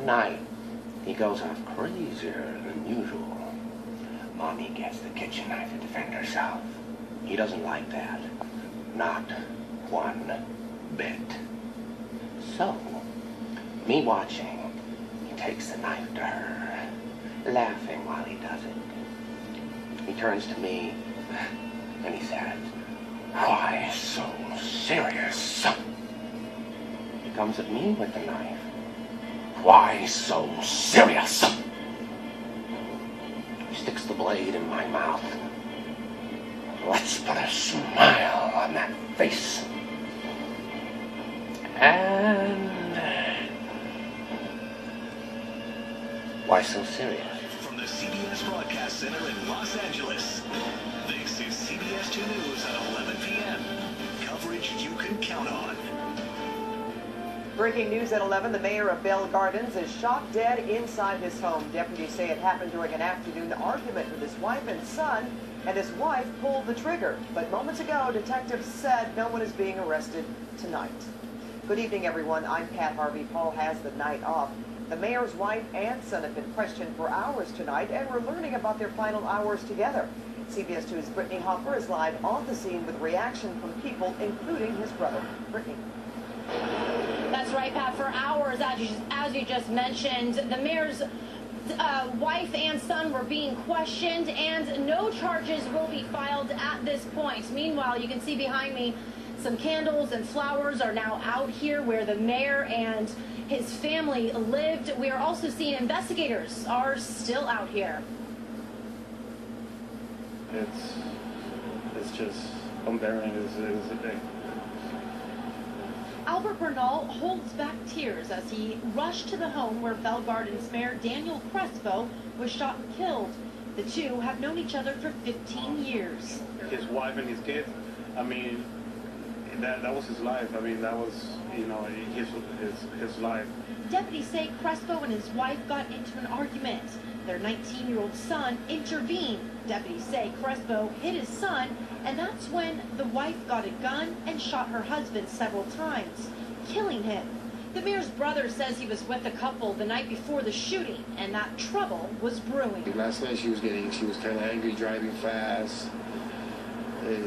one night, he goes off crazier than usual. Mommy gets the kitchen knife to defend herself. He doesn't like that. Not one bit. So, me watching, he takes the knife to her, laughing while he does it. He turns to me, and he says, "Why so serious?" He comes at me with the knife. "Why so serious?" He sticks the blade in my mouth. Let's put a smile on that face. And... why so serious? From the CBS Broadcast Center in Los Angeles, this is CBS 2 News at 11 p.m. Coverage you can count on. Breaking news at 11, the mayor of Bell Gardens is shot dead inside his home. Deputies say it happened during an afternoon argument with his wife and son, and his wife pulled the trigger. But moments ago, detectives said no one is being arrested tonight. Good evening, everyone. I'm Pat Harvey. Paul has the night off. The mayor's wife and son have been questioned for hours tonight, and we're learning about their final hours together. CBS 2's Brittany Hopper is live on the scene with reaction from people, including his brother. Brittany. That's right, Pat. For hours, as you just mentioned, the mayor's wife and son were being questioned, and no charges will be filed at this point. Meanwhile, you can see behind me some candles and flowers are now out here where the mayor and his family lived. We are also seeing investigators are still out here. It's just unbearing as a day. Albert Bernal holds back tears as he rushed to the home where Bell Gardens Mayor Daniel Crespo was shot and killed. The two have known each other for 15 years. His wife and his kids, I mean, that was his life. I mean, that was, you know, his life. Deputies say Crespo and his wife got into an argument. Their 19-year-old son intervened. Deputies say Crespo hit his son, and that's when the wife got a gun and shot her husband several times, killing him. The mayor's brother says he was with the couple the night before the shooting, and that trouble was brewing. Last night she was kind of angry, driving fast.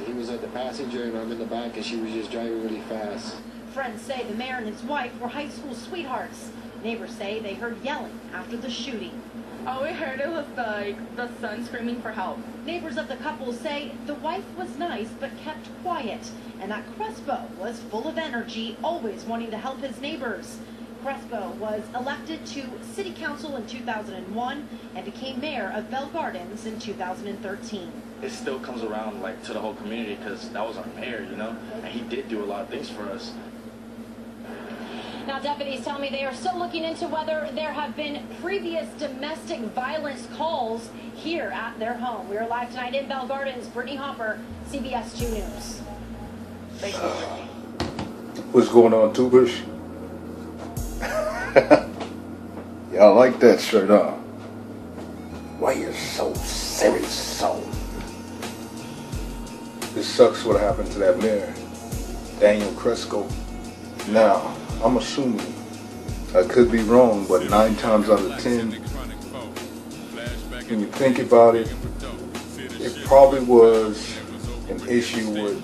He was at the passenger and I'm in the back, and she was just driving really fast. Friends say the mayor and his wife were high school sweethearts. Neighbors say they heard yelling after the shooting. All we heard it was like the son screaming for help. Neighbors of the couple say the wife was nice but kept quiet, and that Crespo was full of energy, always wanting to help his neighbors. Crespo was elected to city council in 2001 and became mayor of Bell Gardens in 2013. It still comes around like to the whole community because that was our mayor, you know, and he did do a lot of things for us. Now, deputies tell me they are still looking into whether there have been previous domestic violence calls here at their home. We are live tonight in Bell Gardens. Brittany Hopper, CBS 2 News. Thank you, Brittany. What's going on, Tubers? Y'all like that shirt, huh? Why you so serious, so? It sucks what happened to that mayor, Daniel Crespo. Now, I'm assuming, I could be wrong, but 9 times out of 10, when you think about it, it probably was an issue with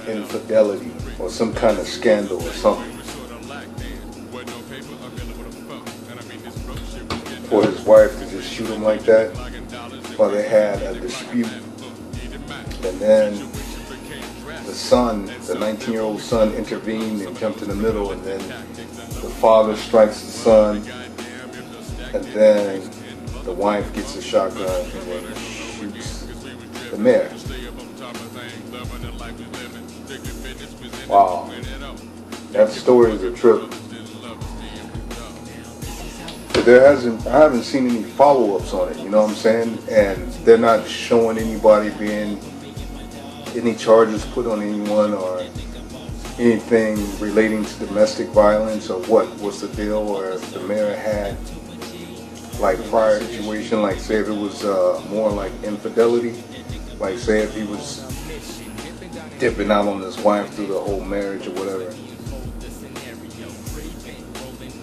infidelity or some kind of scandal or something. For his wife to just shoot him like that while they had a dispute. And then the son, the 19-year-old son, intervened and jumped in the middle, and then the father strikes the son, and then the wife gets a shotgun and then shoots the mayor. Wow. That story is a trip. But I haven't seen any follow-ups on it, you know what I'm saying? And they're not showing anybody any charges put on anyone or anything relating to domestic violence or what's the deal, or if the mayor had like prior situation, like say if it was more like infidelity, like say if he was dipping out on his wife through the whole marriage or whatever.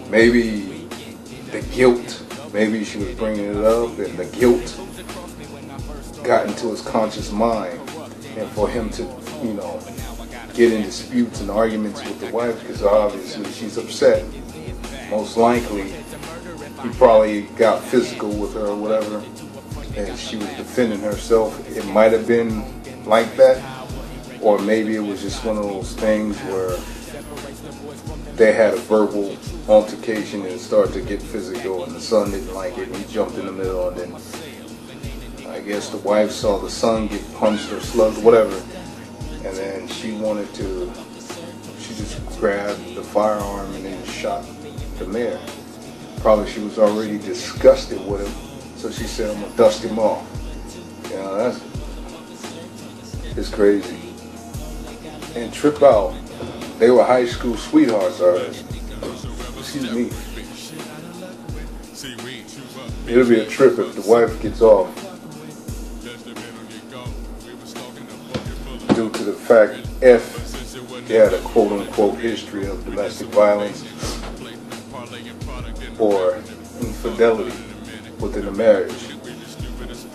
Maybe the guilt. Maybe she was bringing it up, and the guilt got into his conscious mind, and for him to, you know, get in disputes and arguments with the wife, because obviously she's upset. Most likely, he probably got physical with her or whatever, and she was defending herself. It might have been like that, or maybe it was just one of those things where they had a verbal altercation and started to get physical, and the son didn't like it, and he jumped in the middle, and then I guess the wife saw the son get punched or slugged, whatever, and then she just grabbed the firearm and then shot the mayor. Probably she was already disgusted with him, so she said, I'm gonna dust him off. You know, it's crazy. And trip out, they were high school sweethearts already. Excuse me. It'll be a trip if the wife gets off due to the fact if they had a quote-unquote history of domestic violence or infidelity within a marriage.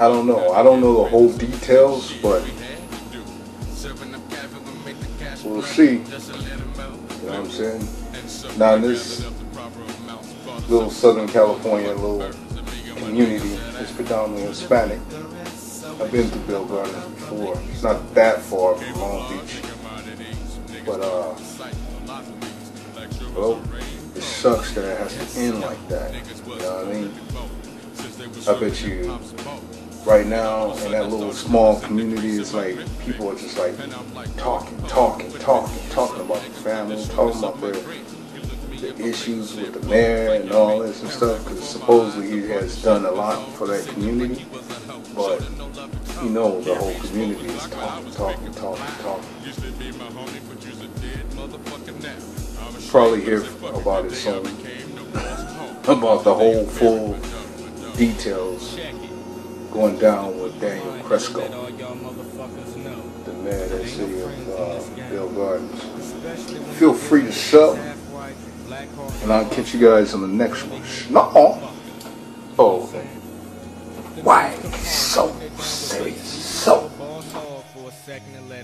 I don't know. I don't know the whole details, but we'll see. You know what I'm saying? Now in this little Southern California little community, it's predominantly Hispanic. I've been to Bill Gardens before. It's not that far from Long Beach. But, well, it sucks that it has to end like that. You know what I mean? I bet you right now in that little small community, it's like people are just like talking about the family, talking about the issues with the mayor and all this and stuff, because supposedly he has done a lot for that community, but you know the whole community is talking. Probably hear about it soon, about the whole full details going down with Daniel Cresco, the mayor of that city of Bill Gardens. Feel free to sub, and I'll catch you guys on the next one. Nah-ahh. Oh, why so serious? So.